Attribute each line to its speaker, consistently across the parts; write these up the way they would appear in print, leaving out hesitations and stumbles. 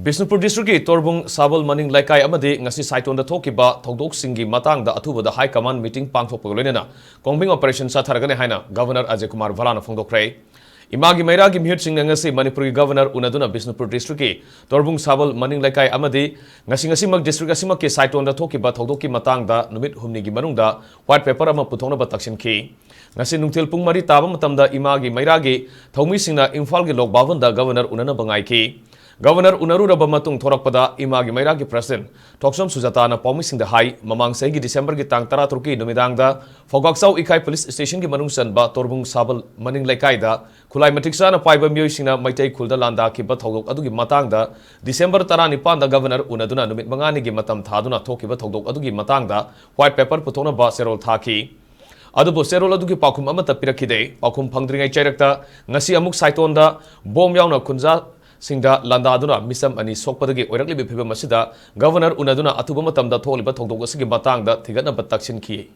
Speaker 1: Bisnupur District ki Torbung Sabal Maning Laikai amadi ngasi saiton da thokiba thodok singi matang da athuba da High Command meeting pangthokpa loinena Kongbing Operation Chatharagani haina Governor Ajay Kumar Valana phongdokre Imagi Maira gi mihut sing ngasi Manipuri Governor unaduna Bisnupur District ki Torbung Sabal Maning Laikai amadi ngasi mak district asimak ki saiton da thokiba thodok ki matang da numit humni gi manungda white paper ama puthongna ba taksin ki ngasi nungtil pung mari taba matamda Imagi Maira gi thongmi singna Imphal gi lokbavan da Governor unana bangai ki Governor Unaru Rabamatung Thorakpada Imagi Maira ki President Toksom Sujatana Pomising the High Mamang Segi December ki Tang Tara Turki Numidangda Fogaksau Ikai Police Station ki Manungsan ba Torbung Sabal Maning Laikai Kulai Matiksa na Paiba Myoisina Maitai Kulda Landa ki Bathodok Adugi Matangda December Tara Nipanda Governor Unaduna Numit Mangani gi Matam Thaduna Thoki Bathodok Adugi Matangda White Paper Putona Ba Serol Thaki Adubo Serol Adugi Pakum Amata Pirakide Pakum Pangdringai Chairekta Ngasi Amuk Saitonda Bom Yauna Kunza Singda Landa Aduna Misam Ani Sokpadagi Orakli Bipiba Masida Governor Unaduna Atubama Tamda Toliba Togdok Sigi Matangda Tigana Bataksin Ki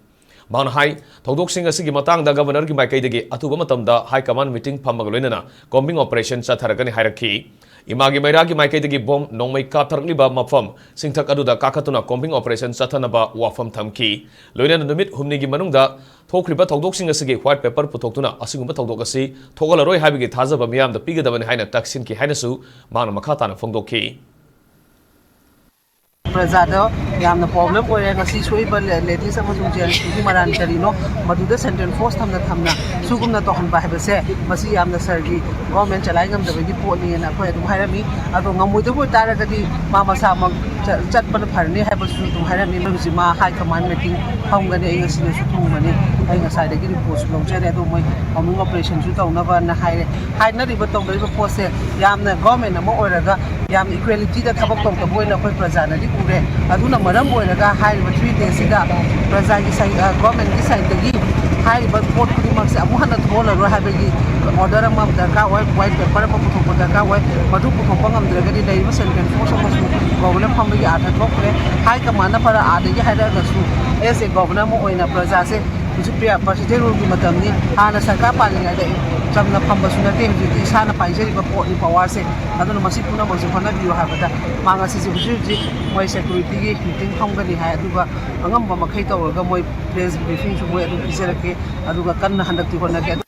Speaker 1: Manhai Togdok Singa Sigi Matangda Governor Gimakai Atubama Tamda High Command meeting Pamagalina Combing Operation Chatharagani Hierarchy Imagi Mairagi Makai Bom Nongmai Katarliba Mafam Singtak Aduda Kakatuna Combing Operation Satanaba Wafam Tamki Loina Numit Humnigi Manungda Thokriba Togdok Singa Sigi White Paper Puthoktuna Asinguma Togdokasi Togalaroi Habigi Tazaba Miam the Pigadavan Haina Taksin Ki Hainasu Mana Makatana Fongdoki
Speaker 2: Prezado yamna problem oire ngasi soiba ladies amasung jeri maran karino maduda central force thamna sugumna to han bahbase masi yamna sargi government chalai ngam dabagi poni na khoi dum hairami ado ngamuidu bo taragadi mama samang chatpan pharni haibasu dum hairami mujima high command meeting hamgani ai ngasi su thumani ai ngasai dagi report long jere ado moi homing operation su tawna ba na haina riba tawdai ba post yamna government amo oiraga yam equality da thabak tong ta boina khoi prajana di ure aduna maram oiraga hairiba 3 days sida prajagi sai government gi side dagi hairiba port kudi makse amu hana thola ro habegi order am darka white paper pa puthok darka madu puthok pangam dragadi leiba central force amu government phambagi atha thokre high command na para adagi haira gasu as a governor mo oina praja se Superior President Rule Matamni, Hana Saka Paling, Jamna Pambasuna, Sana Pajari, Port Powase, Adon Masipuna was one of you have that Mangas is my security, meeting Hungary, Haduga, Angamba Makato, or Gamoy, place briefing to where to Aduga Kana Handak to